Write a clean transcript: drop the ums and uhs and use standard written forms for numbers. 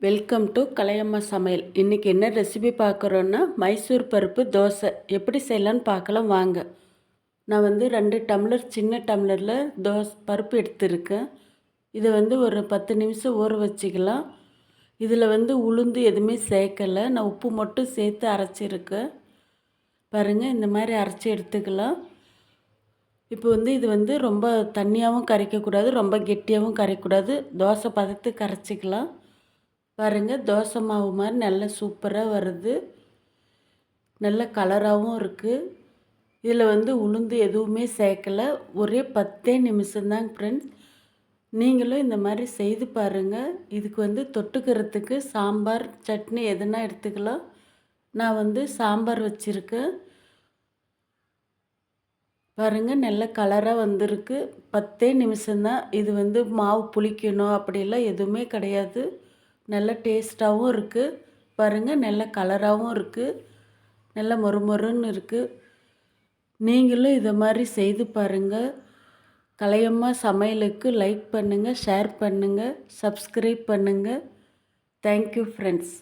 Welcome to கலையம்மா சமையல். இன்றைக்கி என்ன ரெசிபி பார்க்குறோன்னா மைசூர் பருப்பு தோசை எப்படி செய்யலான்னு பார்க்கலாம் வாங்க. நான் 2 டம்ளர் சின்ன டம்ளரில் பருப்பு எடுத்துருக்கேன். இதை ஒரு 10 நிமிஷம் ஊற வச்சுக்கலாம். இதில் உளுந்து எதுவுமே சேர்க்கலை, நான் உப்பு மட்டும் சேர்த்து அரைச்சிருக்கேன். பாருங்கள், இந்த மாதிரி அரைச்சி எடுத்துக்கலாம். இப்போ இது ரொம்ப தண்ணியாகவும் கரைக்கக்கூடாது, ரொம்ப கெட்டியாகவும் கரைக்கக்கூடாது. தோசை பதத்துக்கு கரைச்சிக்கலாம். பாருங்கள், தோசை மாவு மாதிரி நல்லா சூப்பராக வருது, நல்ல கலராகவும் இருக்குது. இதில் உளுந்து எதுவுமே சேர்க்கலை, ஒரே 10 நிமிஷம்தாங்க ஃப்ரெண்ட்ஸ். நீங்களும் இந்த மாதிரி செய்து பாருங்கள். இதுக்கு தொட்டுக்கிறதுக்கு சாம்பார் சட்னி எதுனா எடுத்துக்கலாம். நான் சாம்பார் வச்சுருக்கேன். பாருங்கள், நல்ல கலராக வந்திருக்கு. 10 நிமிஷம்தான். இது மாவு புளிக்கணும் அப்படிலாம் எதுவுமே கிடையாது. நல்ல டேஸ்ட்டாகவும் இருக்குது. பாருங்கள், நல்ல கலராகவும் இருக்குது, நல்ல மொறுமொறுன்னு இருக்குது. நீங்களும் இதை மாதிரி செய்து பாருங்கள். கலையம்மா சமையலுக்கு லைக் பண்ணுங்கள், ஷேர் பண்ணுங்கள், சப்ஸ்கிரைப் பண்ணுங்கள். Thank you friends.